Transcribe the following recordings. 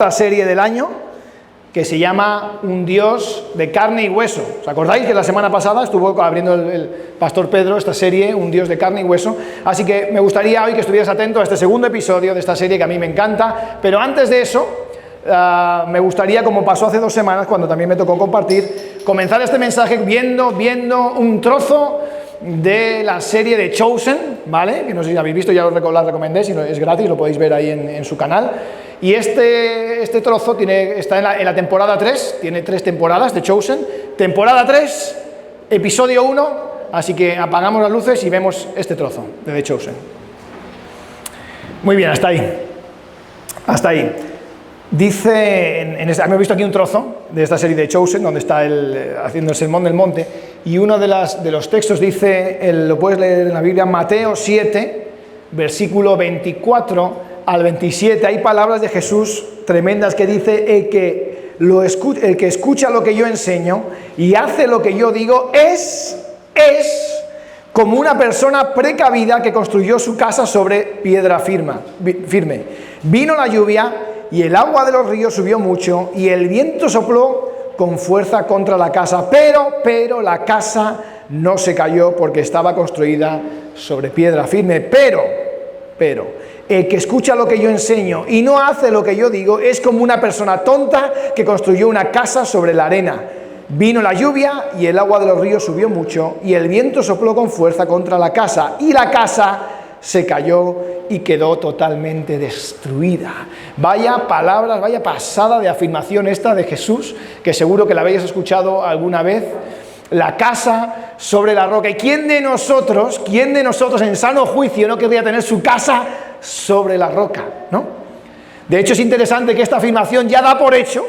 La serie del año que se llama Un Dios de carne y hueso. ¿Os acordáis que la semana pasada estuvo abriendo el pastor Pedro esta serie, Un Dios de carne y hueso? Así que me gustaría hoy que estuvieras atento a este segundo episodio de esta serie que a mí me encanta, pero antes de eso me gustaría, como pasó hace 2 semanas cuando también me tocó compartir, comenzar este mensaje viendo un trozo de la serie de Chosen, ¿vale? Que no sé si habéis visto, ya la recomendé, si no es gratis, lo podéis ver ahí en su canal. Y este trozo está en la temporada 3, tiene 3 temporadas de Chosen, temporada 3, episodio 1, así que apagamos las luces y vemos este trozo de The Chosen. Muy bien, hasta ahí. Hasta ahí. Dice, hemos visto aquí un trozo de esta serie de Chosen, donde está haciendo el sermón del monte, y uno de los textos dice, lo puedes leer en la Biblia, Mateo 7, versículo 24 al 27, hay palabras de Jesús tremendas que dice, el que escucha lo que yo enseño y hace lo que yo digo es como una persona precavida que construyó su casa sobre piedra firme. Vino la lluvia y el agua de los ríos subió mucho y el viento sopló con fuerza contra la casa, pero la casa no se cayó porque estaba construida sobre piedra firme. Pero el que escucha lo que yo enseño y no hace lo que yo digo es como una persona tonta que construyó una casa sobre la arena. Vino la lluvia y el agua de los ríos subió mucho y el viento sopló con fuerza contra la casa y la casa se cayó y quedó totalmente destruida. Vaya palabras, vaya pasada de afirmación esta de Jesús, que seguro que la habéis escuchado alguna vez. La casa sobre la roca. ¿Y quién de nosotros en sano juicio no querría tener su casa sobre la roca, ¿no? De hecho, es interesante que esta afirmación ya da por hecho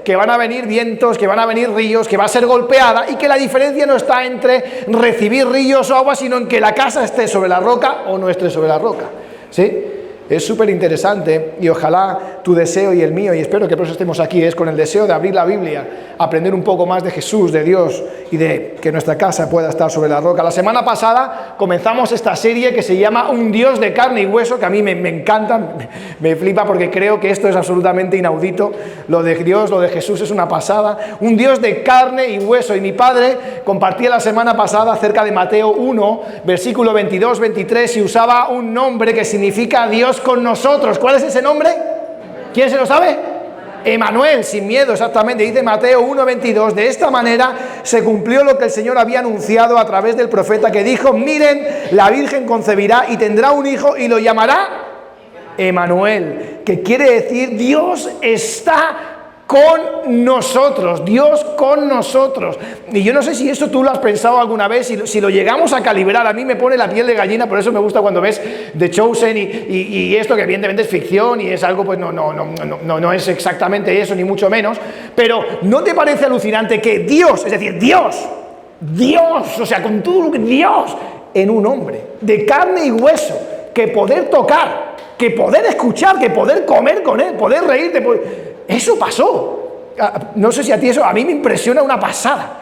que van a venir vientos, que van a venir ríos, que va a ser golpeada y que la diferencia no está entre recibir ríos o agua, sino en que la casa esté sobre la roca o no esté sobre la roca, ¿sí? Es súper interesante y ojalá tu deseo y el mío, y espero que por eso estemos aquí, es con el deseo de abrir la Biblia, aprender un poco más de Jesús, de Dios y de que nuestra casa pueda estar sobre la roca. La semana pasada comenzamos esta serie que se llama Un Dios de carne y hueso, que a mí me encanta, me flipa porque creo que esto es absolutamente inaudito. Lo de Dios, lo de Jesús es una pasada. Un Dios de carne y hueso. Y mi padre compartía la semana pasada acerca de Mateo 1, versículo 22-23 y usaba un nombre que significa Dios con nosotros. ¿Cuál es ese nombre? ¿Quién se lo sabe? Emmanuel, sin miedo, exactamente. Dice Mateo 1:22, de esta manera se cumplió lo que el Señor había anunciado a través del profeta, que dijo, miren, la Virgen concebirá y tendrá un hijo y lo llamará Emmanuel, que quiere decir Dios está con nosotros, Dios con nosotros. Y yo no sé si esto tú lo has pensado alguna vez, si lo llegamos a calibrar, a mí me pone la piel de gallina, por eso me gusta cuando ves The Chosen y esto que evidentemente es ficción y es algo, pues no es exactamente eso, ni mucho menos, pero ¿no te parece alucinante que Dios, es decir, Dios, o sea, con todo lo que Dios, en un hombre, de carne y hueso, que poder tocar, que poder escuchar, que poder comer con él, poder reírte, eso pasó. No sé si a ti eso, a mí me impresiona una pasada.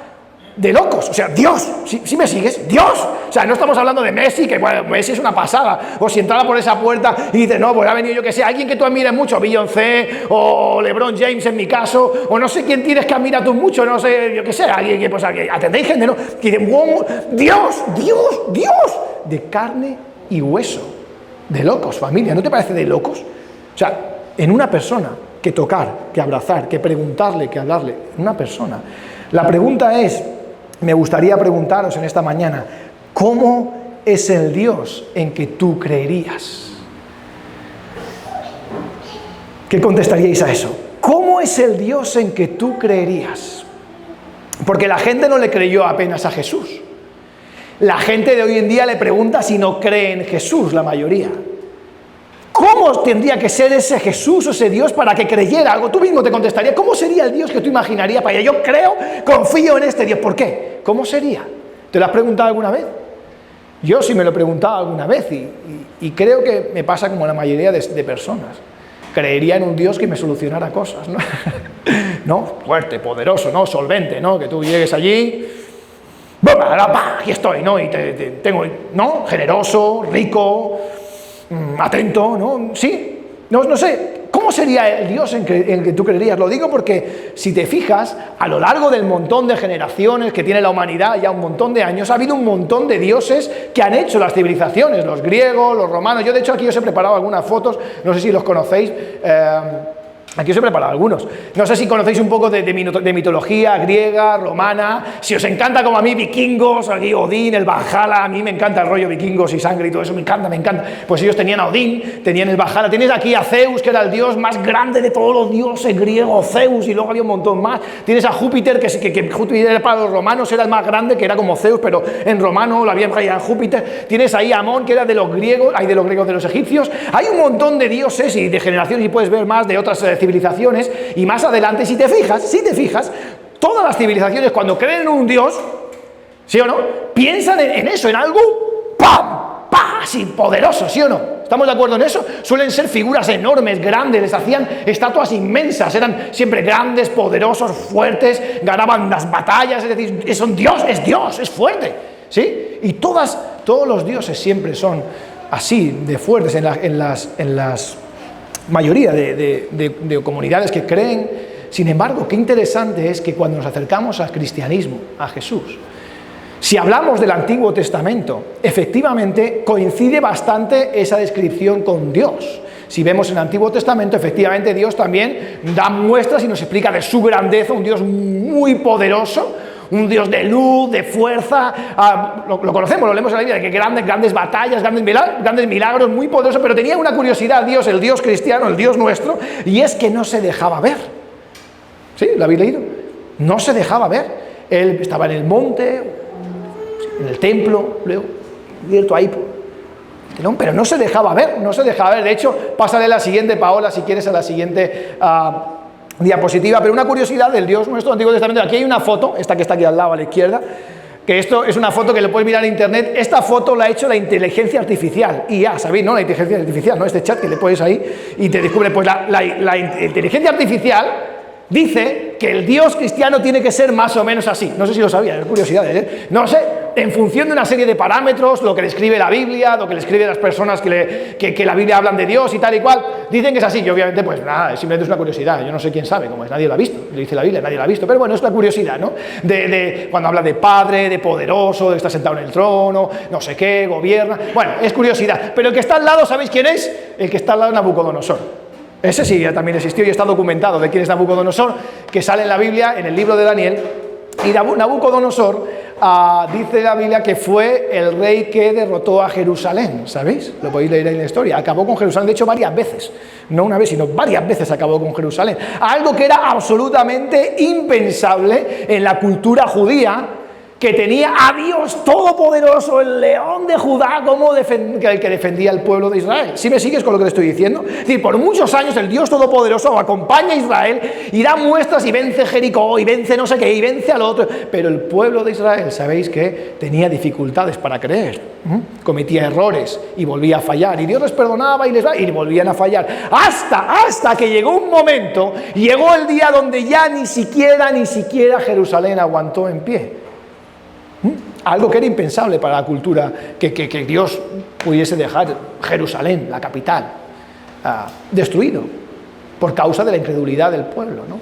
De locos, o sea, Dios, ¿sí me sigues? Dios, o sea, no estamos hablando de Messi, que bueno, Messi es una pasada, o si entrara por esa puerta y dices, no, pues ha venido yo que sé, alguien que tú admires mucho, Beyoncé, o LeBron James en mi caso, o no sé quién tienes que admirar tú mucho, no sé, yo que sé, alguien que, pues, atendéis gente, ¿no? Que dice, wow, Dios, de carne y hueso, de locos, familia, ¿no te parece de locos? O sea, en una persona, que tocar, que abrazar, que preguntarle, que hablarle, una persona. La pregunta es, me gustaría preguntaros en esta mañana, ¿cómo es el Dios en que tú creerías? ¿Qué contestaríais a eso? ¿Cómo es el Dios en que tú creerías? Porque la gente no le creyó apenas a Jesús. La gente de hoy en día le pregunta si no cree en Jesús, la mayoría. ¿Cómo tendría que ser ese Jesús o ese Dios para que creyera algo? Tú mismo te contestarías, ¿cómo sería el Dios que tú imaginarías para ella? Yo creo, confío en este Dios. ¿Por qué? ¿Cómo sería? ¿Te lo has preguntado alguna vez? Yo sí me lo he preguntado alguna vez y creo que me pasa como la mayoría de personas. Creería en un Dios que me solucionara cosas, ¿no? ¿No? Fuerte, poderoso, ¿no? Solvente, ¿no? Que tú llegues allí, aquí estoy, ¿no? Y te tengo, ¿no? Generoso, rico, atento, ¿no? Sí, no sé, ¿cómo ¿cómo sería el Dios en que tú creerías? Lo digo porque, si te fijas, a lo largo del montón de generaciones que tiene la humanidad, ya un montón de años, ha habido un montón de dioses que han hecho las civilizaciones, los griegos, los romanos. Yo, de hecho, aquí os he preparado algunas fotos, no sé si los conocéis. Aquí os he preparado algunos. No sé si conocéis un poco de mitología griega, romana. Si os encanta, como a mí, vikingos, aquí Odín, el Valhalla. A mí me encanta el rollo vikingos y sangre y todo eso, me encanta, me encanta. Pues ellos tenían a Odín, tenían el Valhalla. Tienes aquí a Zeus, que era el dios más grande de todos los dioses griegos, Zeus, y luego había un montón más. Tienes a Júpiter, que Júpiter para los romanos era el más grande, que era como Zeus, pero en romano lo habían traído a Júpiter. Tienes ahí a Amón, que era de los griegos, de los egipcios. Hay un montón de dioses y de generaciones, y puedes ver más de otras civilizaciones, y más adelante, si te fijas, todas las civilizaciones, cuando creen en un dios, ¿sí o no?, piensan en eso, en algo ¡pam! ¡pam! Así poderoso, ¿sí o no? ¿Estamos de acuerdo en eso? Suelen ser figuras enormes, grandes, les hacían estatuas inmensas, eran siempre grandes, poderosos, fuertes, ganaban las batallas, es decir, es Dios, es fuerte, ¿sí? Y todos los dioses siempre son así, de fuertes en las mayoría de comunidades que creen. Sin embargo, qué interesante es que cuando nos acercamos al cristianismo, a Jesús, si hablamos del Antiguo Testamento, efectivamente coincide bastante esa descripción con Dios. Si vemos en el Antiguo Testamento, efectivamente Dios también da muestras y nos explica de su grandeza, un Dios muy poderoso, un Dios de luz, de fuerza. Lo conocemos, lo leemos en la Biblia, que grandes batallas, grandes milagros, muy poderosos, pero tenía una curiosidad Dios, el Dios cristiano, el Dios nuestro, y es que no se dejaba ver. ¿Sí? ¿Lo habéis leído? No se dejaba ver. Él estaba en el monte, en el templo, luego abierto ahí, pero no se dejaba ver, De hecho, pásale la siguiente, Paola, si quieres, a la siguiente diapositiva. Pero una curiosidad del Dios nuestro Antiguo Testamento. Aquí hay una foto, esta que está aquí al lado a la izquierda, que esto es una foto que le puedes mirar en internet. Esta foto la ha hecho la inteligencia artificial, IA, ¿sabéis? No, la inteligencia artificial, ¿no? Este chat que le pones ahí y te descubre, pues la inteligencia artificial dice que el Dios cristiano tiene que ser más o menos así. No sé si lo sabía, es curiosidad, ¿eh? No sé, en función de una serie de parámetros, lo que describe la Biblia, lo que le escriben las personas que la Biblia hablan de Dios y tal y cual, dicen que es así. Y obviamente, pues nada, simplemente es una curiosidad. Yo no sé quién sabe cómo es, nadie lo ha visto. Le dice la Biblia, nadie lo ha visto. Pero bueno, es la curiosidad, ¿no? De cuando habla de Padre, de poderoso, de estar sentado en el trono, no sé qué, gobierna. Bueno, es curiosidad. Pero el que está al lado, ¿sabéis quién es? El que está al lado es Nabucodonosor. Ese sí también existió y está documentado de quién es Nabucodonosor, que sale en la Biblia, en el libro de Daniel. Y Nabucodonosor, dice la Biblia que fue el rey que derrotó a Jerusalén, ¿sabéis? Lo podéis leer en la historia. Acabó con Jerusalén, de hecho, varias veces. No una vez, sino varias veces acabó con Jerusalén. Algo que era absolutamente impensable en la cultura judía, que tenía a Dios Todopoderoso, el león de Judá, como el que defendía al pueblo de Israel. ¿Sí me sigues con lo que te estoy diciendo? Es decir, por muchos años el Dios Todopoderoso acompaña a Israel y da muestras y vence Jericó y vence no sé qué y vence al otro. Pero el pueblo de Israel, sabéis que tenía dificultades para creer, cometía errores y volvía a fallar. Y Dios les perdonaba y volvían a fallar. Hasta que llegó un momento, llegó el día donde ya ni siquiera Jerusalén aguantó en pie. Algo que era impensable para la cultura, que Dios pudiese dejar Jerusalén, la capital, destruido por causa de la incredulidad del pueblo, ¿no?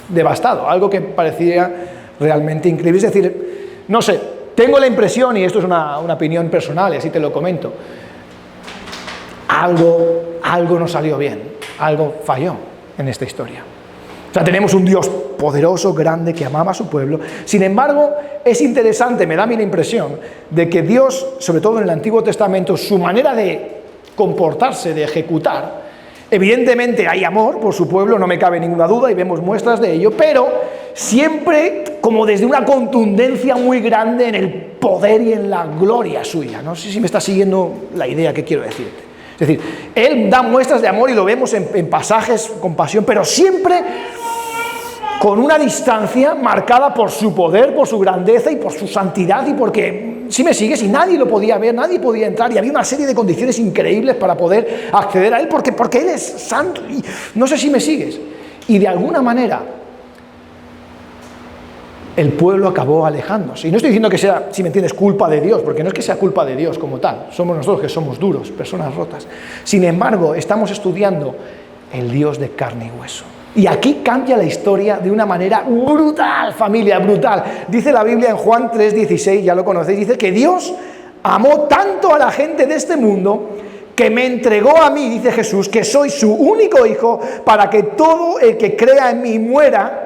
Devastado, algo que parecía realmente increíble. Es decir, no sé, tengo la impresión, y esto es una opinión personal, y así te lo comento, algo no salió bien, algo falló en esta historia. O sea, tenemos un Dios poderoso, grande, que amaba a su pueblo. Sin embargo, es interesante, me da a mí la impresión, de que Dios, sobre todo en el Antiguo Testamento, su manera de comportarse, de ejecutar, evidentemente hay amor por su pueblo, no me cabe ninguna duda, y vemos muestras de ello, pero siempre como desde una contundencia muy grande en el poder y en la gloria suya. No sé si me está siguiendo la idea que quiero decirte. Es decir, Él da muestras de amor y lo vemos en pasajes con pasión, pero siempre con una distancia marcada por su poder, por su grandeza y por su santidad, y porque, si me sigues, y nadie lo podía ver, nadie podía entrar, y había una serie de condiciones increíbles para poder acceder a Él, porque Él es santo, y no sé si me sigues. Y de alguna manera el pueblo acabó alejándose. Y no estoy diciendo que sea, si me entiendes, culpa de Dios, porque no es que sea culpa de Dios como tal, somos nosotros que somos duros, personas rotas. Sin embargo, estamos estudiando el Dios de carne y hueso. Y aquí cambia la historia de una manera brutal, familia, brutal. Dice la Biblia en Juan 3:16, ya lo conocéis, dice que Dios amó tanto a la gente de este mundo que me entregó a mí, dice Jesús, que soy su único hijo, para que todo el que crea en mí muera,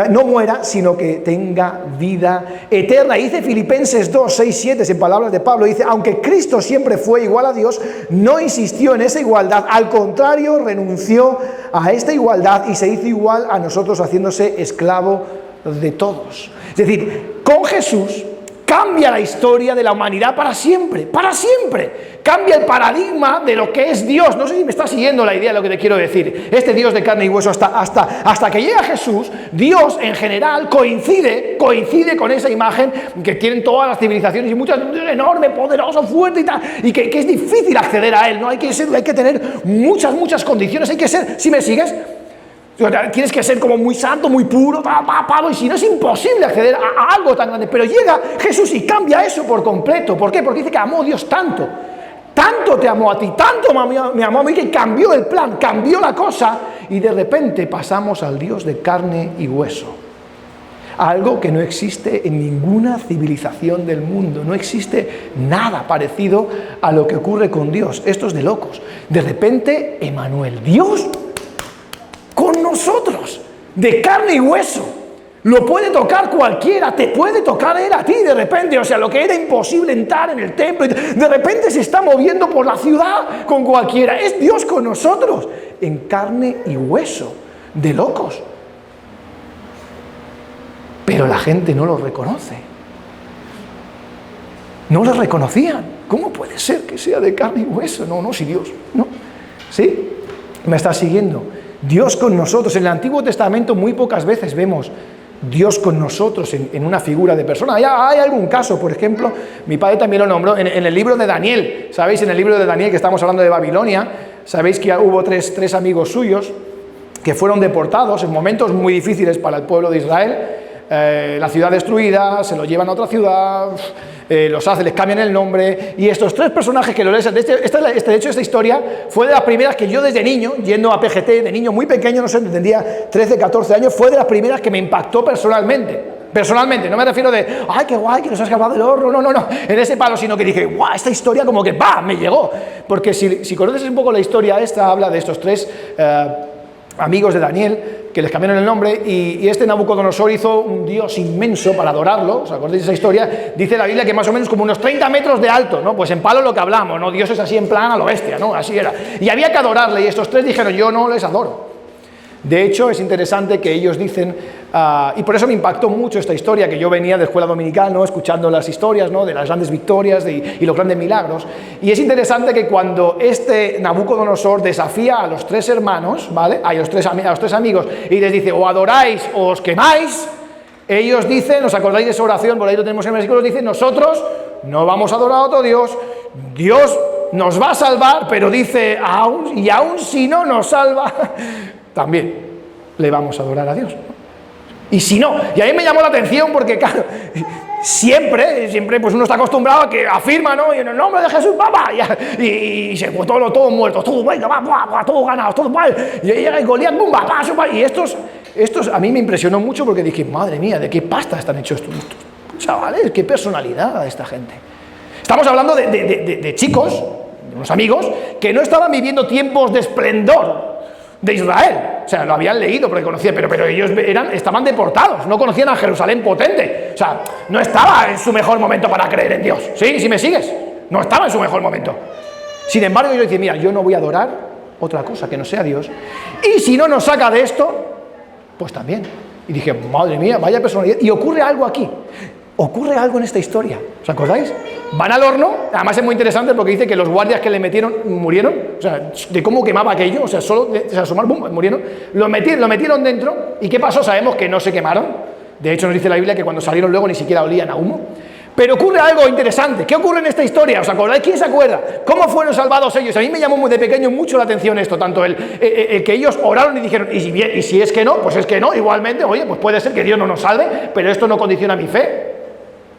no muera, sino que tenga vida eterna. Y dice Filipenses 2:6-7, en palabras de Pablo, dice, aunque Cristo siempre fue igual a Dios, no insistió en esa igualdad, al contrario, renunció a esta igualdad y se hizo igual a nosotros, haciéndose esclavo de todos. Es decir, con Jesús cambia la historia de la humanidad para siempre, para siempre. Cambia el paradigma de lo que es Dios. No sé si me está siguiendo la idea de lo que te quiero decir. Este Dios de carne y hueso, hasta que llega Jesús, Dios en general coincide con esa imagen que tienen todas las civilizaciones, y muchas, enorme, poderoso, fuerte y tal, y que es difícil acceder a él, ¿no? Hay que tener muchas condiciones, hay que ser, ¿sí me sigues? Tienes que ser como muy santo, muy puro, y si no es imposible acceder a algo tan grande. Pero llega Jesús y cambia eso por completo. ¿Por qué? Porque dice que amó Dios tanto te amó a ti, tanto me amó a mí, que cambió el plan, cambió la cosa, y de repente pasamos al Dios de carne y hueso. Algo que no existe en ninguna civilización del mundo, no existe nada parecido a lo que ocurre con Dios. Esto es de locos. De repente, Emmanuel, Dios con nosotros, de carne y hueso. Lo puede tocar cualquiera, te puede tocar él a ti de repente. O sea, lo que era imposible entrar en el templo, de repente se está moviendo por la ciudad con cualquiera. Es Dios con nosotros, en carne y hueso, de locos. Pero la gente no lo reconoce. No lo reconocían. ¿Cómo puede ser que sea de carne y hueso? No, si Dios, no. ¿Sí? ¿Me estás siguiendo? Dios con nosotros. En el Antiguo Testamento muy pocas veces vemos Dios con nosotros en una figura de persona. Hay algún caso, por ejemplo, mi padre también lo nombró, en el libro de Daniel. ¿Sabéis? En el libro de Daniel, que estamos hablando de Babilonia, sabéis que hubo tres amigos suyos que fueron deportados en momentos muy difíciles para el pueblo de Israel. La ciudad destruida, se lo llevan a otra ciudad, les cambian el nombre, y estos tres personajes que lo lees, de hecho esta historia fue de las primeras que yo desde niño, yendo a PGT, de niño muy pequeño, no sé, tendría 13, 14 años, fue de las primeras que me impactó personalmente, no me refiero de, ay, qué guay, que nos has escapado del horno, no, en ese palo, sino que dije, guau, esta historia como que, me llegó, porque si conoces un poco la historia esta, habla de estos tres amigos de Daniel, que les cambiaron el nombre, y este Nabucodonosor hizo un dios inmenso para adorarlo. ¿Os acordáis de esa historia? Dice la Biblia que más o menos como unos 30 metros de alto, ¿no? Pues en palo lo que hablamos, ¿no? Dioses así en plan a lo bestia, ¿no? Así era. Y había que adorarle, y estos tres dijeron, yo no les adoro. De hecho, es interesante que ellos dicen, y por eso me impactó mucho esta historia, que yo venía de escuela dominical, ¿no? Escuchando las historias, ¿no? De las grandes victorias y los grandes milagros. Y es interesante que cuando este Nabucodonosor desafía a los tres hermanos, ¿vale? A los tres amigos, y les dice, o adoráis o os quemáis, ellos dicen, ¿os acordáis de esa oración? Por ahí lo tenemos en el versículo, dicen, nosotros no vamos a adorar a otro Dios, Dios nos va a salvar, pero dice, aún si no nos salva, también le vamos a adorar a Dios. Y si no, y a mí me llamó la atención porque, claro, siempre pues uno está acostumbrado a que afirma, ¿no? Y en el nombre de Jesús, y se pues, todo muerto, todo, venga, todo ganado, todo mal, y llega el Goliat, y estos a mí me impresionó mucho porque dije, madre mía, ¿de qué pasta están hechos estos chavales? ¿Qué personalidad de esta gente? Estamos hablando de chicos, de unos amigos, que no estaban viviendo tiempos de esplendor de Israel. O sea, lo habían leído porque conocían, pero ellos estaban deportados, no conocían a Jerusalén potente. O sea, no estaba en su mejor momento para creer en Dios. ¿Sí? ¿Sí me sigues? No estaba en su mejor momento. Sin embargo, yo decía, mira, yo no voy a adorar otra cosa que no sea Dios. Y si no nos saca de esto, pues también. Y dije, madre mía, vaya personalidad. Y ocurre algo aquí. Ocurre algo en esta historia, ¿os acordáis? Van al horno, además es muy interesante porque dice que los guardias que le metieron murieron, o sea, de cómo quemaba aquello, o sea, solo de asomar, ¡bum!, murieron, lo metieron dentro, ¿y qué pasó? Sabemos que no se quemaron, de hecho nos dice la Biblia que cuando salieron luego ni siquiera olían a humo, pero ocurre algo interesante. ¿Qué ocurre en esta historia? ¿Os acordáis? ¿Quién se acuerda? ¿Cómo fueron salvados ellos? A mí me llamó de pequeño mucho la atención esto, tanto el que ellos oraron y dijeron, y si es que no, pues es que no, igualmente, oye, pues puede ser que Dios no nos salve, pero esto no condiciona mi fe.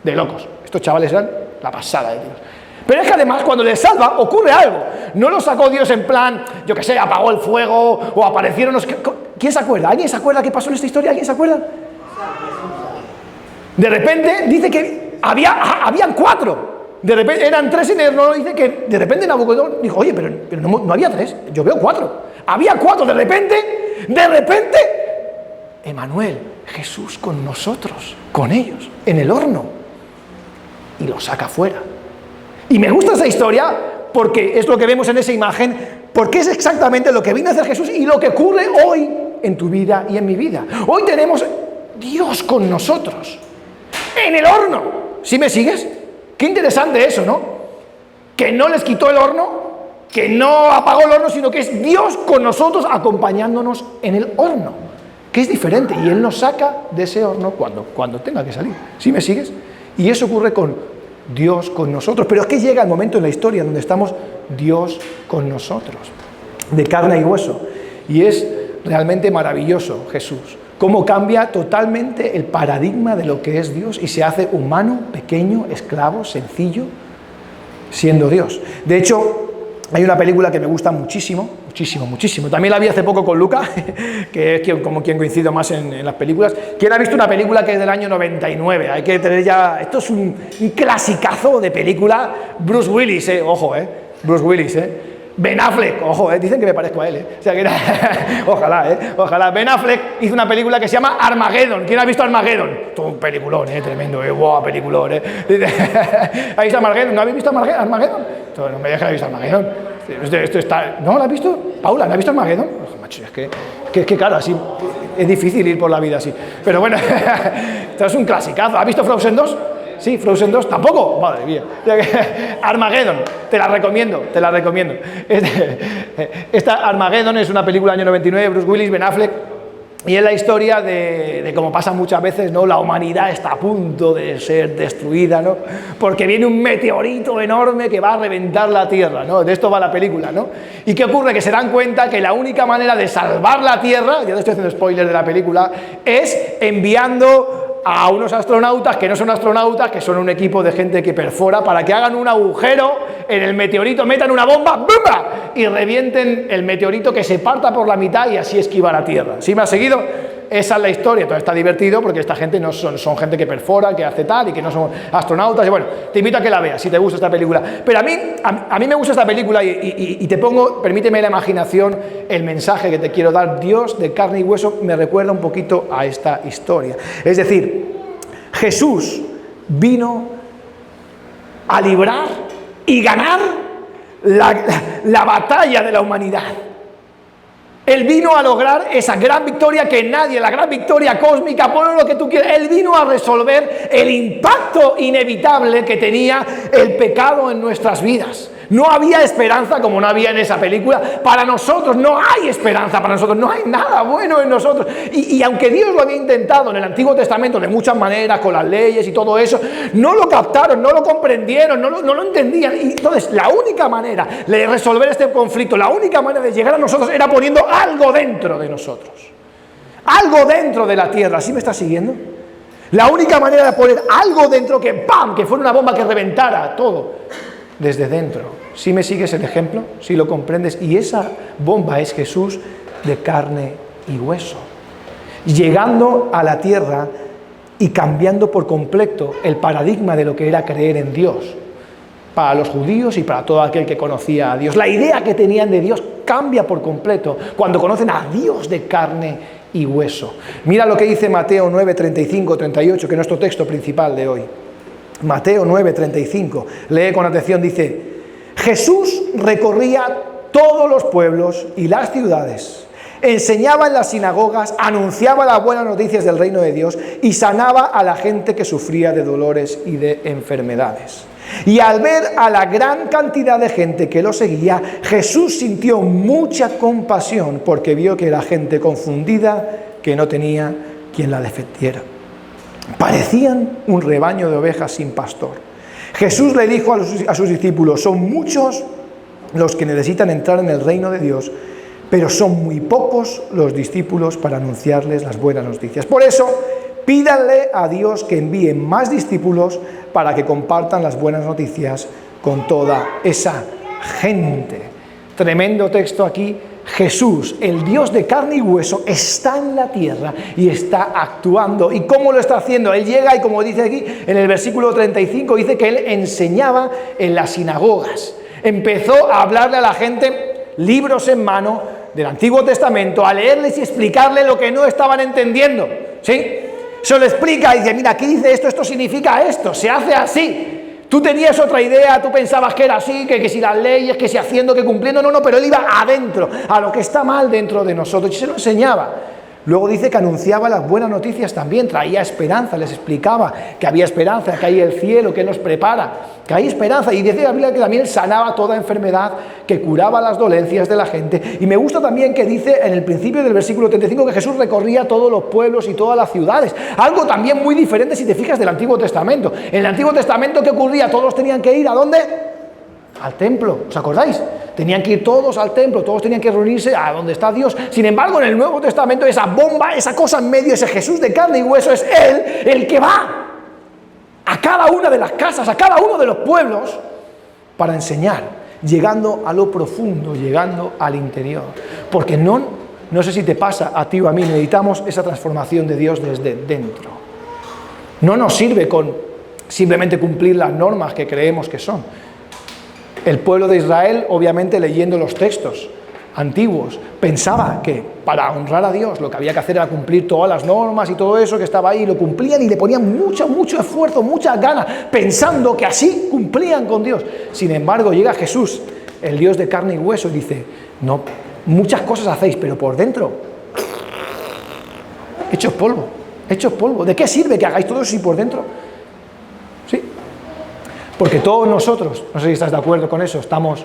De locos. Estos chavales eran la pasada de Dios. Pero es que además cuando les salva ocurre algo. No lo sacó Dios en plan, yo qué sé, apagó el fuego o aparecieron los... ¿Quién se acuerda? ¿Alguien se acuerda qué pasó en esta historia? ¿Alguien se acuerda? De repente dice que habían 4. De repente eran 3 en el horno. Dice que de repente Nabucodonosor dijo, oye, pero no había 3, yo veo 4. Había 4, de repente, Emanuel, Jesús con nosotros, con ellos, en el horno. Y lo saca fuera. Y me gusta esa historia porque es lo que vemos en esa imagen, porque es exactamente lo que vino a hacer Jesús y lo que ocurre hoy en tu vida y en mi vida. Hoy tenemos Dios con nosotros, en el horno. ¿Sí me sigues? Qué interesante eso, ¿no? Que no les quitó el horno, que no apagó el horno, sino que es Dios con nosotros acompañándonos en el horno, que es diferente. Y Él nos saca de ese horno cuando tenga que salir. ¿Sí me sigues? Y eso ocurre con Dios con nosotros, pero es que llega el momento en la historia donde estamos Dios con nosotros, de carne y hueso, y es realmente maravilloso Jesús, cómo cambia totalmente el paradigma de lo que es Dios y se hace humano, pequeño, esclavo, sencillo, siendo Dios. De hecho, hay una película que me gusta muchísimo, también la vi hace poco con Luca, que es como quien coincido más en las películas. ¿Quién ha visto una película que es del año 99? Hay que tener ya... Esto es un clasicazo de película. Bruce Willis, ojo, Bruce Willis, Ben Affleck, ojo, dicen que me parezco a él, O sea que ojalá. Ben Affleck hizo una película que se llama Armageddon. ¿Quién ha visto Armageddon? Todo un peliculón, tremendo, wow, peliculón, ¿Habéis visto Armageddon? ¿No habéis visto Armageddon? No me dejes haber visto Armageddon. Esto está... ¿No la has visto? Paula, ¿no has visto Armageddon? Oh, macho, es que claro, así es difícil ir por la vida así. Pero bueno, esto es un clasicazo. ¿Has visto Frozen 2? Sí, Frozen 2, ¿tampoco? Madre mía. Armageddon, te la recomiendo. Esta Armageddon es una película del año 99, Bruce Willis, Ben Affleck, y es la historia de cómo pasa muchas veces, ¿no? La humanidad está a punto de ser destruida, ¿no? Porque viene un meteorito enorme que va a reventar la Tierra, ¿no? De esto va la película, ¿no? ¿Y qué ocurre? Que se dan cuenta que la única manera de salvar la Tierra, ya no estoy haciendo spoiler de la película, es enviando a unos astronautas que no son astronautas, que son un equipo de gente que perfora, para que hagan un agujero en el meteorito, metan una bomba, ¡bumba!, y revienten el meteorito, que se parta por la mitad y así esquiva la Tierra. ¿Sí me has seguido? Esa es la historia. Entonces está divertido porque esta gente no son gente que perfora, que hace tal y que no son astronautas. Y bueno, te invito a que la veas si te gusta esta película. Pero a mí me gusta esta película y te pongo, permíteme la imaginación, el mensaje que te quiero dar. Dios de carne y hueso me recuerda un poquito a esta historia. Es decir, Jesús vino a librar y ganar la batalla de la humanidad. Él vino a lograr esa gran victoria que nadie, la gran victoria cósmica, ponlo lo que tú quieras. Él vino a resolver el impacto inevitable que tenía el pecado en nuestras vidas. No había esperanza, como no había en esa película, para nosotros. No hay esperanza para nosotros, no hay nada bueno en nosotros. Y aunque Dios lo había intentado en el Antiguo Testamento de muchas maneras, con las leyes y todo eso, no lo captaron, no lo comprendieron, no lo entendían. Y entonces la única manera de resolver este conflicto, la única manera de llegar a nosotros era poniendo algo dentro de nosotros, algo dentro de la tierra. ¿Sí me estás siguiendo? La única manera de poner algo dentro que ¡pam!, que fuera una bomba que reventara todo desde dentro. ¿Sí me sigues el ejemplo? ¿Sí lo comprendes? Y esa bomba es Jesús de carne y hueso, llegando a la tierra y cambiando por completo el paradigma de lo que era creer en Dios para los judíos y para todo aquel que conocía a Dios. La idea que tenían de Dios cambia por completo cuando conocen a Dios de carne y hueso. Mira lo que dice Mateo 9, 35, 38, que es nuestro texto principal de hoy. Mateo 9, 35, lee con atención, dice: Jesús recorría todos los pueblos y las ciudades, enseñaba en las sinagogas, anunciaba las buenas noticias del reino de Dios y sanaba a la gente que sufría de dolores y de enfermedades. Y al ver a la gran cantidad de gente que lo seguía, Jesús sintió mucha compasión porque vio que era gente confundida que no tenía quien la defendiera. Parecían un rebaño de ovejas sin pastor. Jesús le dijo a sus discípulos: son muchos los que necesitan entrar en el reino de Dios, pero son muy pocos los discípulos para anunciarles las buenas noticias. Por eso, pídanle a Dios que envíe más discípulos para que compartan las buenas noticias con toda esa gente. Tremendo texto aquí. Jesús, el Dios de carne y hueso, está en la tierra y está actuando. ¿Y cómo lo está haciendo? Él llega y, como dice aquí en el versículo 35, dice que Él enseñaba en las sinagogas. Empezó a hablarle a la gente, libros en mano del Antiguo Testamento, a leerles y explicarle lo que no estaban entendiendo. ¿Sí? Se lo explica y dice, mira, aquí dice esto, esto significa esto, se hace así. Tú tenías otra idea, tú pensabas que era así, que si las leyes, que si haciendo, que cumpliendo, no, pero él iba adentro, a lo que está mal dentro de nosotros, y se lo enseñaba. Luego dice que anunciaba las buenas noticias también, traía esperanza, les explicaba que había esperanza, que hay el cielo, que nos prepara, que hay esperanza. Y dice la Biblia que también él sanaba toda enfermedad, que curaba las dolencias de la gente. Y me gusta también que dice en el principio del versículo 35 que Jesús recorría todos los pueblos y todas las ciudades. Algo también muy diferente si te fijas del Antiguo Testamento. En el Antiguo Testamento, ¿qué ocurría? Todos tenían que ir ¿a dónde? Al templo, ¿os acordáis? Tenían que ir todos al templo, todos tenían que reunirse a donde está Dios. Sin embargo, en el Nuevo Testamento, esa bomba, esa cosa en medio, ese Jesús de carne y hueso, es Él el que va a cada una de las casas, a cada uno de los pueblos, para enseñar, llegando a lo profundo, llegando al interior. Porque no sé si te pasa a ti o a mí, necesitamos esa transformación de Dios desde dentro. No nos sirve con simplemente cumplir las normas que creemos que son. El pueblo de Israel, obviamente leyendo los textos antiguos, pensaba que para honrar a Dios lo que había que hacer era cumplir todas las normas y todo eso que estaba ahí, y lo cumplían y le ponían mucho esfuerzo, muchas ganas, pensando que así cumplían con Dios. Sin embargo, llega Jesús, el Dios de carne y hueso, y dice, no, muchas cosas hacéis, pero por dentro, hechos polvo. ¿De qué sirve que hagáis todo eso si por dentro? Sí. Porque todos nosotros, no sé si estás de acuerdo con eso, estamos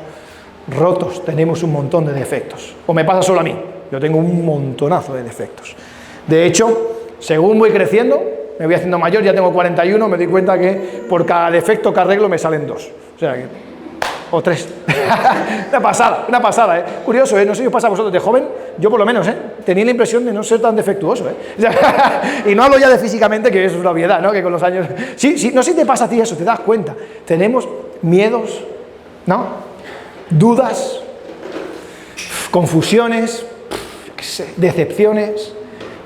rotos, tenemos un montón de defectos. ¿O me pasa solo a mí? Yo tengo un montonazo de defectos. De hecho, según voy creciendo, me voy haciendo mayor, ya tengo 41, me doy cuenta que por cada defecto que arreglo me salen 2. O sea que... o 3. una pasada, ¿eh? Curioso, ¿eh? No sé si os pasa a vosotros de joven, yo por lo menos, ¿eh? Tenía la impresión de no ser tan defectuoso, ¿eh? Y no hablo ya de físicamente, que es una obviedad, ¿no? Que con los años... Sí, no sé si te pasa a ti eso, te das cuenta. Tenemos miedos, ¿no? Dudas, confusiones, decepciones,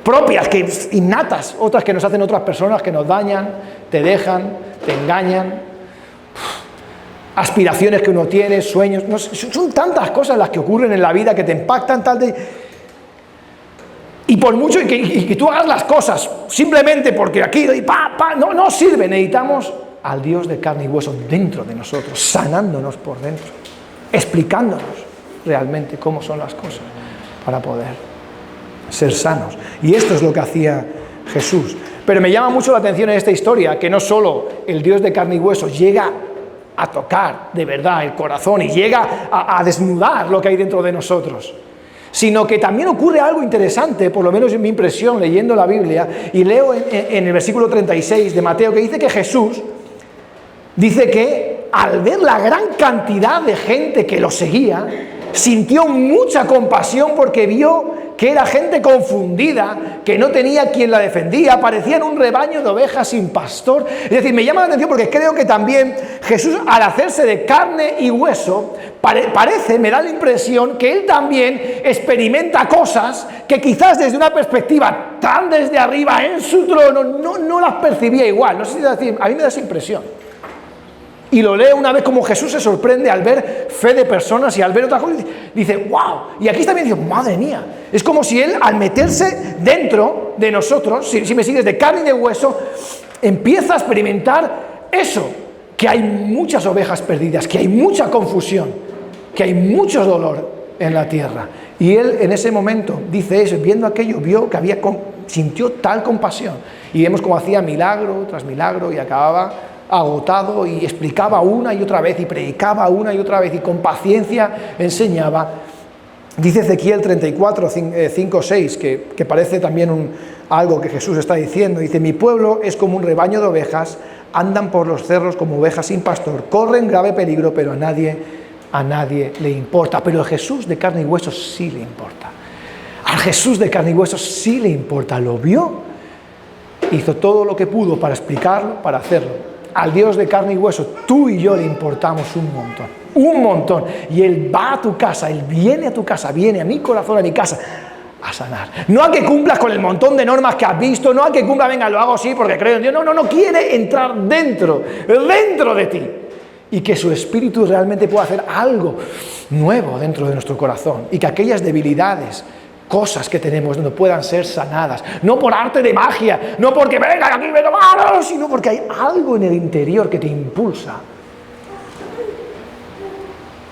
propias, que innatas, otras que nos hacen otras personas, que nos dañan, te dejan, te engañan, aspiraciones que uno tiene, sueños, no sé, son tantas cosas las que ocurren en la vida que te impactan tal de... Y por mucho que tú hagas las cosas simplemente porque aquí no sirve, necesitamos al Dios de carne y hueso dentro de nosotros, sanándonos por dentro, explicándonos realmente cómo son las cosas para poder ser sanos. Y esto es lo que hacía Jesús. Pero me llama mucho la atención en esta historia que no solo el Dios de carne y hueso llega a tocar de verdad el corazón y llega a desnudar lo que hay dentro de nosotros, sino que también ocurre algo interesante, por lo menos en mi impresión leyendo la Biblia, y leo en el versículo 36 de Mateo, que dice que Jesús dice que al ver la gran cantidad de gente que lo seguía, sintió mucha compasión porque vio que era gente confundida, que no tenía quien la defendía, parecían un rebaño de ovejas sin pastor. Es decir, me llama la atención porque creo que también Jesús, al hacerse de carne y hueso, me da la impresión que Él también experimenta cosas que quizás desde una perspectiva tan desde arriba en su trono no las percibía igual. No sé si decir, a mí me da esa impresión. Y lo leo una vez como Jesús se sorprende al ver fe de personas y al ver otras cosas, dice, wow, y aquí también dice, madre mía, es como si Él al meterse dentro de nosotros, si me sigues de carne y de hueso, empieza a experimentar eso, que hay muchas ovejas perdidas, que hay mucha confusión, que hay mucho dolor en la tierra. Y Él en ese momento dice eso, viendo aquello, vio que sintió tal compasión, y vemos cómo hacía milagro tras milagro y acababa agotado y explicaba una y otra vez y predicaba una y otra vez y con paciencia enseñaba. Dice Ezequiel 34, 5, 6, que parece también algo que Jesús está diciendo. Dice, mi pueblo es como un rebaño de ovejas, andan por los cerros como ovejas sin pastor, corren grave peligro, pero a nadie le importa. Pero a Jesús de carne y hueso sí le importa. A Jesús de carne y hueso sí le importa. Lo vio, hizo todo lo que pudo para explicarlo, para hacerlo. al Dios de carne y hueso, tú y yo le importamos un montón. Un montón. Y Él va a tu casa, Él viene a tu casa, viene a mi corazón, a mi casa, a sanar. No a que cumplas con el montón de normas que has visto, no a que cumpla, venga, lo hago así porque creo en Dios. No, quiere entrar dentro de ti. Y que su Espíritu realmente pueda hacer algo nuevo dentro de nuestro corazón. Y que aquellas debilidades, cosas que tenemos no puedan ser sanadas. No por arte de magia, no porque venga aquí me tomaron, sino porque hay algo en el interior que te impulsa.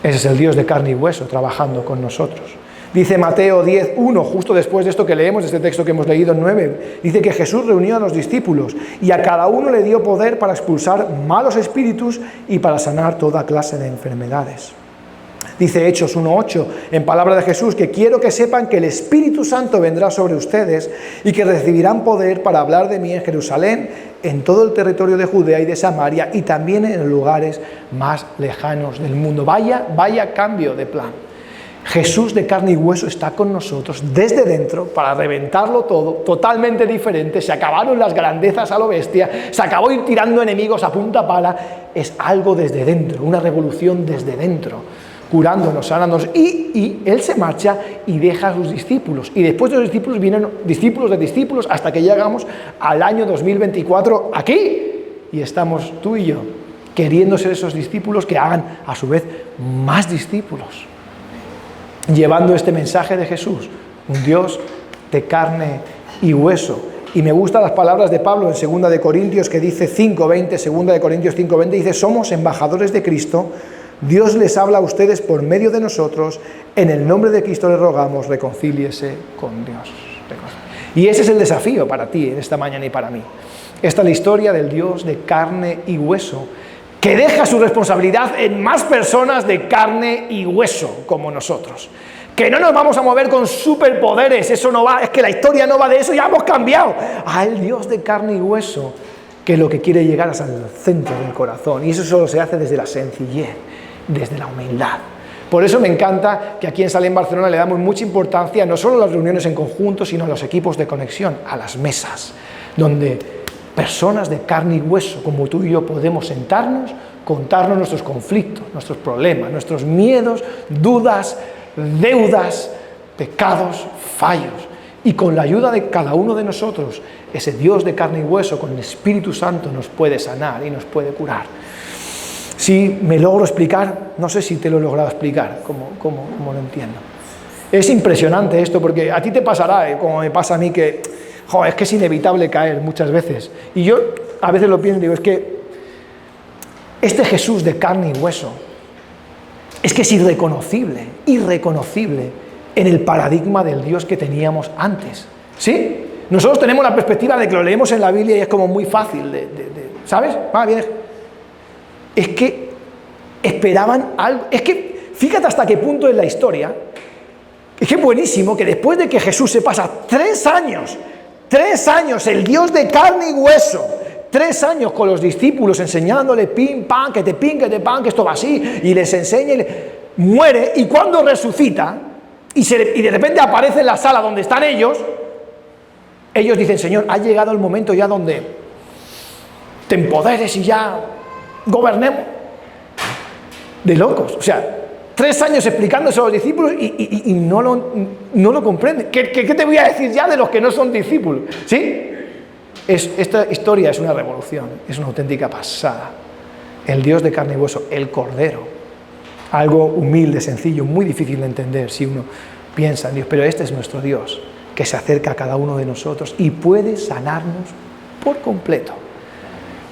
Ese es el Dios de carne y hueso trabajando con nosotros. Dice Mateo 10:1, justo después de esto que leemos, de este texto que hemos leído en 9, dice que Jesús reunió a los discípulos y a cada uno le dio poder para expulsar malos espíritus y para sanar toda clase de enfermedades. Dice Hechos 1:8, en palabra de Jesús, que quiero que sepan que el Espíritu Santo vendrá sobre ustedes y que recibirán poder para hablar de mí en Jerusalén, en todo el territorio de Judea y de Samaria y también en los lugares más lejanos del mundo. Vaya cambio de plan. Jesús de carne y hueso está con nosotros desde dentro para reventarlo todo, totalmente diferente. Se acabaron las grandezas a lo bestia, se acabó ir tirando enemigos a punta pala. Es algo desde dentro, una revolución desde dentro, curándonos, sanándonos. Y Él se marcha y deja a sus discípulos. Y después de los discípulos vienen discípulos de discípulos hasta que llegamos al año 2024 aquí. Y estamos tú y yo queriendo ser esos discípulos que hagan a su vez más discípulos, llevando este mensaje de Jesús, un Dios de carne y hueso. Y me gustan las palabras de Pablo en 2 de Corintios que dice 5:20, 2 de Corintios 5:20, dice, somos embajadores de Cristo, Dios les habla a ustedes por medio de nosotros, en el nombre de Cristo les rogamos, reconcíliese con Dios. Y ese es el desafío para ti en esta mañana y para mí. Esta es la historia del Dios de carne y hueso, que deja su responsabilidad en más personas de carne y hueso como nosotros. Que no nos vamos a mover con superpoderes, eso no va, es que la historia no va de eso, ya hemos cambiado. Al Dios de carne y hueso, que lo que quiere llegar es al centro del corazón. Y eso solo se hace desde la sencillez, desde la humildad. Por eso me encanta que aquí en Salem Barcelona le damos mucha importancia no solo a las reuniones en conjunto, sino a los equipos de conexión, a las mesas, donde personas de carne y hueso como tú y yo podemos sentarnos, contarnos nuestros conflictos, nuestros problemas, nuestros miedos, dudas, deudas, pecados, fallos. Y con la ayuda de cada uno de nosotros, ese Dios de carne y hueso con el Espíritu Santo nos puede sanar y nos puede curar. Si me logro explicar, no sé si te lo he logrado explicar, como lo entiendo. Es impresionante esto, porque a ti te pasará, como me pasa a mí, que es que es inevitable caer muchas veces. Y yo a veces lo pienso y digo, es que este Jesús de carne y hueso, es que es irreconocible en el paradigma del Dios que teníamos antes. ¿Sí? Nosotros tenemos la perspectiva de que lo leemos en la Biblia y es como muy fácil, ¿sabes? Bien. Es que esperaban algo. Es que fíjate hasta qué punto en la historia. Es que es buenísimo que después de que Jesús se pasa 3 años, el Dios de carne y hueso, 3 años con los discípulos enseñándole pim, pam, que te pan, que esto va así, y les enseña, muere, y cuando resucita, y de repente aparece en la sala donde están ellos dicen, Señor, ha llegado el momento ya donde te empoderes y ya gobernemos. De locos, o sea, 3 años explicándose a los discípulos y no lo comprenden. ¿Qué te voy a decir ya de los que no son discípulos? ¿Sí? Esta historia es una revolución, es una auténtica pasada. El Dios de carne y hueso, el Cordero. Algo humilde, sencillo, muy difícil de entender si uno piensa en Dios. Pero este es nuestro Dios, que se acerca a cada uno de nosotros y puede sanarnos por completo.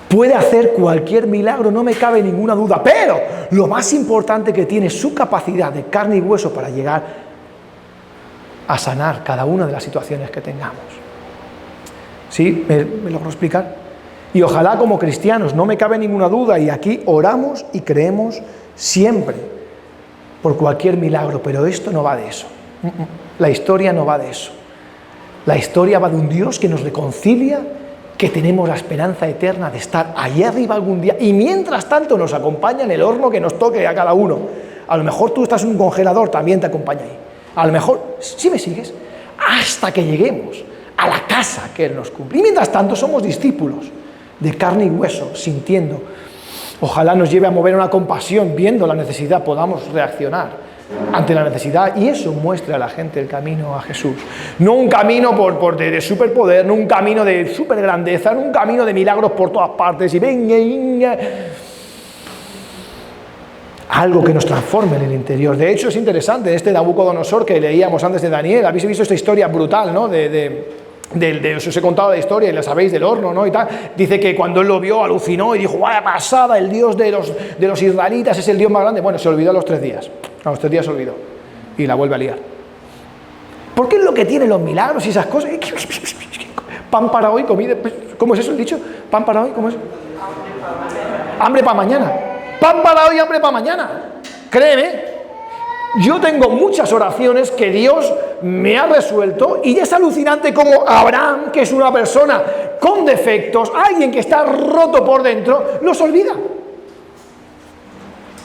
Puede hacer cualquier milagro, no me cabe ninguna duda, pero lo más importante que tiene es su capacidad de carne y hueso para llegar a sanar cada una de las situaciones que tengamos. ¿Sí? ¿Me logro explicar? Y ojalá como cristianos, no me cabe ninguna duda, y aquí oramos y creemos siempre por cualquier milagro, pero esto no va de eso. La historia no va de eso. La historia va de un Dios que nos reconcilia, que tenemos la esperanza eterna de estar allá arriba algún día, y mientras tanto nos acompaña en el horno que nos toque a cada uno. A lo mejor tú estás en un congelador, también te acompaña ahí. A lo mejor, si me sigues, hasta que lleguemos a la casa que Él nos cumple. Y mientras tanto somos discípulos de carne y hueso, sintiendo. Ojalá nos lleve a mover una compasión, viendo la necesidad, podamos reaccionar ante la necesidad, y eso muestra a la gente el camino a Jesús. No un camino de superpoder, no un camino de supergrandeza, no un camino de milagros por todas partes, y venga. Algo que nos transforme en el interior. De hecho, es interesante, este Nabucodonosor que leíamos antes de Daniel, habéis visto esta historia brutal, ¿no? Os he contado la historia y la sabéis del horno, ¿no? Y tal. Dice que cuando él lo vio, alucinó y dijo, vaya pasada, el Dios de los israelitas es el Dios más grande. Bueno, se olvidó a los 3 días. A los 3 días se olvidó. Y la vuelve a liar. Porque es lo que tienen los milagros y esas cosas. Pan para hoy, comida. ¿Cómo es eso el dicho? Pan para hoy, ¿cómo es? Hambre para mañana. Pan para hoy, hambre para mañana. Créeme. Yo tengo muchas oraciones que Dios me ha resuelto y es alucinante como Abraham, que es una persona con defectos, alguien que está roto por dentro, los olvida.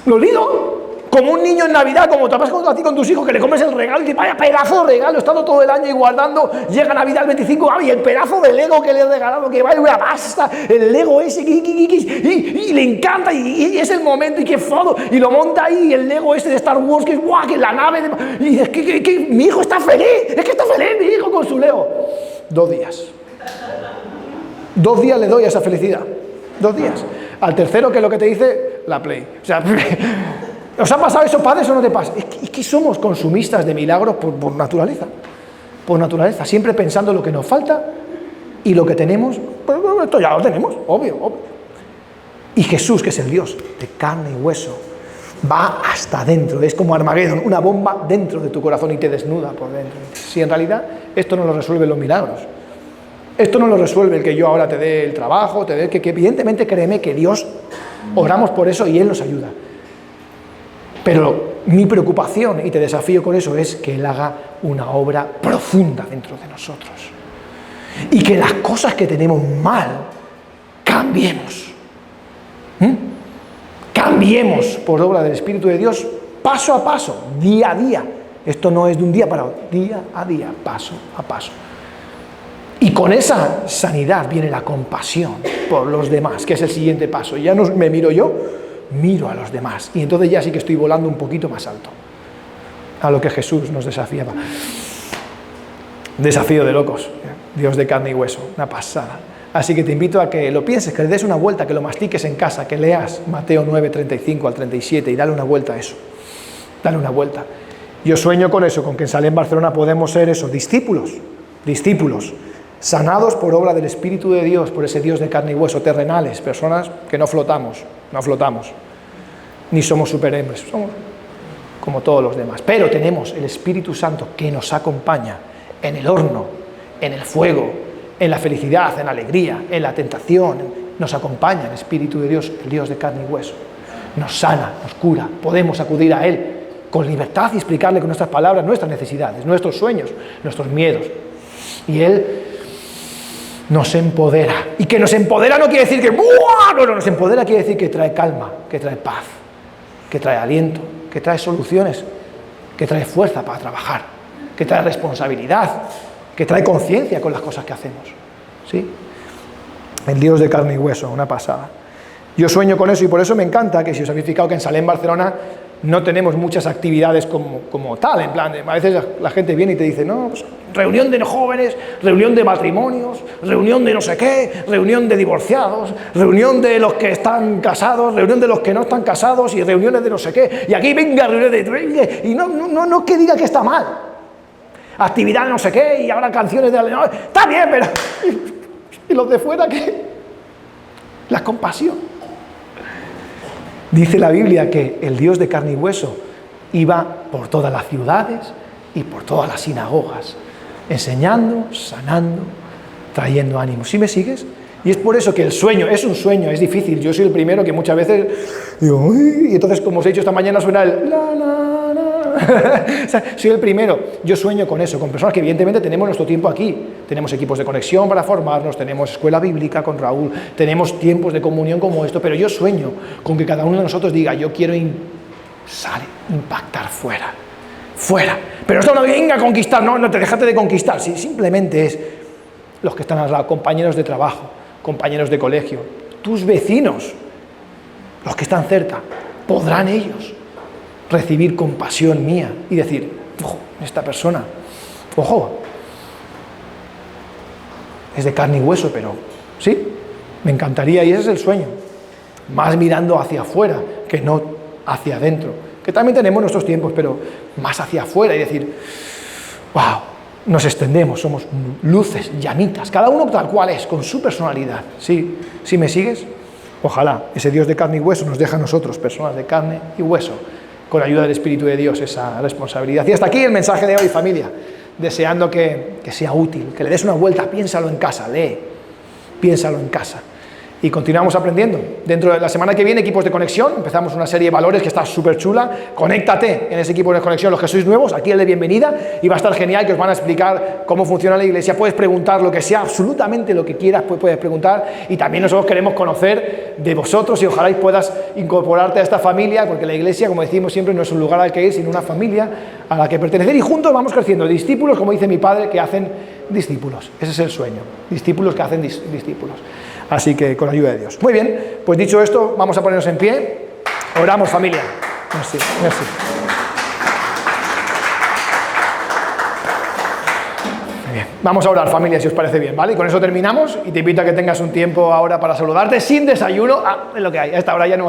Lo olvido. Como un niño en Navidad, como te pasas a ti con tus hijos, que le comes el regalo y dices, vaya pedazo de regalo, he estado todo el año y guardando, llega Navidad el 25, y el pedazo de Lego que le he regalado, que vale una pasta, el Lego ese, y le encanta, y es el momento, y qué foto, y lo monta ahí, el Lego ese de Star Wars, que es guau, que la nave, y es que mi hijo está feliz, es que está feliz mi hijo con su Lego. 2 días. 2 días le doy a esa felicidad. 2 días. Al tercero, que es lo que te dice, la Play. O sea, ¿os ha pasado eso, padres, o no te pasa? Es que somos consumistas de milagros por naturaleza. Por naturaleza. Siempre pensando lo que nos falta y lo que tenemos. Pues esto ya lo tenemos, obvio. Y Jesús, que es el Dios de carne y hueso, va hasta dentro. Es como Armagedón, una bomba dentro de tu corazón y te desnuda por dentro. Si en realidad esto no lo resuelven los milagros. Esto no lo resuelve el que yo ahora te dé el trabajo, que evidentemente créeme que Dios, oramos por eso y Él nos ayuda. Pero mi preocupación, y te desafío con eso, es que Él haga una obra profunda dentro de nosotros. Y que las cosas que tenemos mal, cambiemos. Cambiemos por obra del Espíritu de Dios, paso a paso, día a día. Esto no es de un día para otro, día a día, paso a paso. Y con esa sanidad viene la compasión por los demás, que es el siguiente paso. Ya no me miro yo, miro a los demás, y entonces ya sí que estoy volando un poquito más alto a lo que Jesús nos desafiaba. Desafío de locos, Dios de carne y hueso, una pasada. Así que te invito a que lo pienses, que le des una vuelta, que lo mastiques en casa, que leas Mateo 9, 35 al 37 y dale una vuelta a eso. Dale una vuelta. Yo sueño con eso, con que en Salem, Barcelona podemos ser eso, discípulos, sanados por obra del Espíritu de Dios, por ese Dios de carne y hueso, terrenales, personas que no flotamos, ni somos superhéroes, somos como todos los demás, pero tenemos el Espíritu Santo que nos acompaña en el horno, en el fuego, en la felicidad, en la alegría, en la tentación, nos acompaña el Espíritu de Dios, el Dios de carne y hueso, nos sana, nos cura, podemos acudir a Él con libertad y explicarle con nuestras palabras nuestras necesidades, nuestros sueños, nuestros miedos, y Él nos empodera. Y que nos empodera no quiere decir que ¡buah! No, nos empodera quiere decir que trae calma, que trae paz, que trae aliento, que trae soluciones, que trae fuerza para trabajar, que trae responsabilidad, que trae conciencia con las cosas que hacemos. ¿Sí? El Dios de carne y hueso, una pasada. Yo sueño con eso y por eso me encanta que, si os habéis fijado, que en Salem, Barcelona no tenemos muchas actividades como tal, en plan, a veces la gente viene y te dice, no, pues, reunión de jóvenes, reunión de matrimonios, reunión de no sé qué, reunión de divorciados, reunión de los que están casados, reunión de los que no están casados y reuniones de no sé qué, y aquí venga reunión de... Y no que diga que está mal, actividad de no sé qué, y ahora canciones de... No, está bien, pero... ¿Y los de fuera qué? La compasión. Dice la Biblia que el Dios de carne y hueso iba por todas las ciudades y por todas las sinagogas, enseñando, sanando, trayendo ánimo. ¿Sí me sigues? Y es por eso que el sueño es un sueño, es difícil. Yo soy el primero que muchas veces digo, uy, y entonces, como os he dicho esta mañana, suena el la, la, la. O sea, soy el primero. Yo sueño con eso, con personas que evidentemente tenemos nuestro tiempo aquí. Tenemos equipos de conexión para formarnos, tenemos escuela bíblica con Raúl, tenemos tiempos de comunión como esto, pero yo sueño con que cada uno de nosotros diga, yo quiero impactar fuera. Pero esto no venga a conquistar, no te déjate de conquistar, sí, simplemente es los que están al lado, compañeros de trabajo, compañeros de colegio, tus vecinos, los que están cerca, podrán ellos recibir compasión mía y decir, ojo, esta persona, ojo, es de carne y hueso, pero sí, me encantaría, y ese es el sueño, más mirando hacia afuera que no hacia adentro, que también tenemos nuestros tiempos, pero más hacia afuera y decir, wow, nos extendemos, somos luces, llamitas, cada uno tal cual es, con su personalidad. ¿Sí? ¿Sí me sigues? Ojalá ese Dios de carne y hueso nos deje a nosotros, personas de carne y hueso, con ayuda del Espíritu de Dios, esa responsabilidad. Y hasta aquí el mensaje de hoy, familia, deseando que sea útil, que le des una vuelta, piénsalo en casa, lee, piénsalo en casa. Y continuamos aprendiendo. Dentro de la semana que viene, equipos de conexión, empezamos una serie de valores que está súper chula. Conéctate en ese equipo de conexión, los que sois nuevos, aquí el de bienvenida, y va a estar genial, que os van a explicar cómo funciona la iglesia. Puedes preguntar lo que sea, absolutamente lo que quieras, puedes preguntar, y también nosotros queremos conocer de vosotros y ojalá puedas incorporarte a esta familia, porque la iglesia, como decimos siempre, no es un lugar al que ir, sino una familia a la que pertenecer, y juntos vamos creciendo, discípulos, como dice mi padre, que hacen discípulos. Ese es el sueño, discípulos que hacen discípulos. Así que con la ayuda de Dios. Muy bien, pues dicho esto, vamos a ponernos en pie. Oramos, familia. Merci, merci. Muy bien. Vamos a orar, familia, si os parece bien, ¿vale? Y con eso terminamos y te invito a que tengas un tiempo ahora para saludarte sin desayuno. Es lo que hay, a esta hora ya no.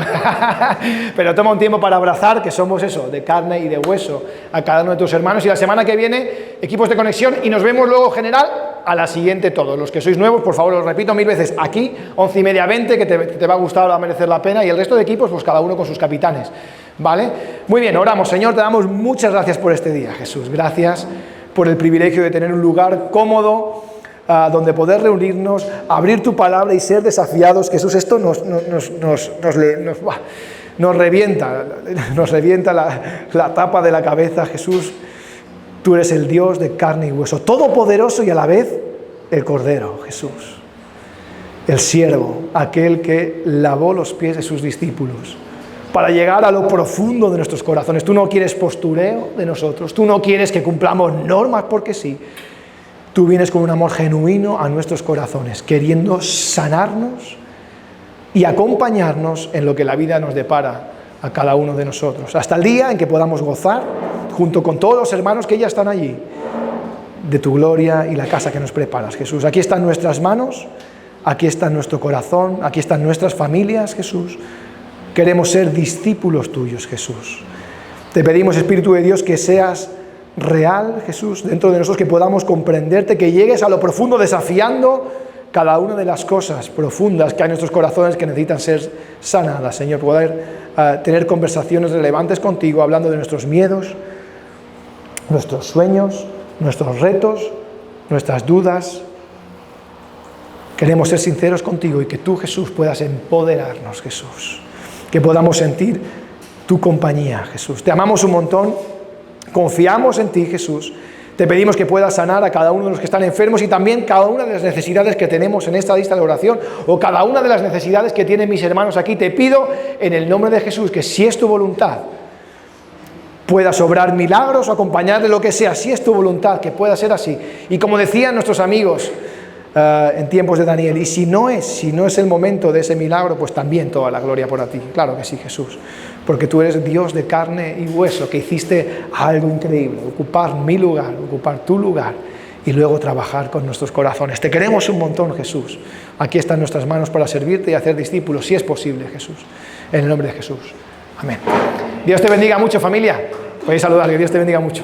Pero toma un tiempo para abrazar, que somos eso, de carne y de hueso, a cada uno de tus hermanos. Y la semana que viene, equipos de conexión, y nos vemos luego general a la siguiente todos. Los que sois nuevos, por favor, os repito 1000 veces, aquí, 11:30, 20, que te va a gustar, va a merecer la pena, y el resto de equipos, pues cada uno con sus capitanes, ¿vale? Muy bien, oramos. Señor, te damos muchas gracias por este día, Jesús. Gracias por el privilegio de tener un lugar cómodo, donde poder reunirnos, abrir tu palabra y ser desafiados. Jesús, esto nos revienta la tapa de la cabeza, Jesús. Tú eres el Dios de carne y hueso, todopoderoso y a la vez el Cordero, Jesús. El siervo, aquel que lavó los pies de sus discípulos para llegar a lo profundo de nuestros corazones. Tú no quieres postureo de nosotros, tú no quieres que cumplamos normas porque sí. Tú vienes con un amor genuino a nuestros corazones, queriendo sanarnos y acompañarnos en lo que la vida nos depara a cada uno de nosotros, hasta el día en que podamos gozar, junto con todos los hermanos que ya están allí, de tu gloria y la casa que nos preparas, Jesús. Aquí están nuestras manos, aquí está nuestro corazón, aquí están nuestras familias, Jesús. Queremos ser discípulos tuyos, Jesús. Te pedimos, Espíritu de Dios, que seas real, Jesús, dentro de nosotros, que podamos comprenderte, que llegues a lo profundo, desafiando cada una de las cosas profundas que hay en nuestros corazones que necesitan ser sanadas, Señor. Poder tener conversaciones relevantes contigo, hablando de nuestros miedos, nuestros sueños, nuestros retos, nuestras dudas. Queremos ser sinceros contigo y que tú, Jesús, puedas empoderarnos, Jesús. Que podamos sentir tu compañía, Jesús. Te amamos un montón, confiamos en ti, Jesús. Te pedimos que puedas sanar a cada uno de los que están enfermos y también cada una de las necesidades que tenemos en esta lista de oración o cada una de las necesidades que tienen mis hermanos aquí. Te pido en el nombre de Jesús que si es tu voluntad, puedas obrar milagros o acompañar de lo que sea, si es tu voluntad, que pueda ser así. Y como decían nuestros amigos en tiempos de Daniel, y si no es el momento de ese milagro, pues también toda la gloria por a ti. Claro que sí, Jesús, porque tú eres Dios de carne y hueso, que hiciste algo increíble, ocupar mi lugar, ocupar tu lugar y luego trabajar con nuestros corazones. Te queremos un montón, Jesús. Aquí están nuestras manos para servirte y hacer discípulos, si es posible, Jesús. En el nombre de Jesús. Amén. Dios te bendiga mucho, familia. Podéis saludar, que Dios te bendiga mucho.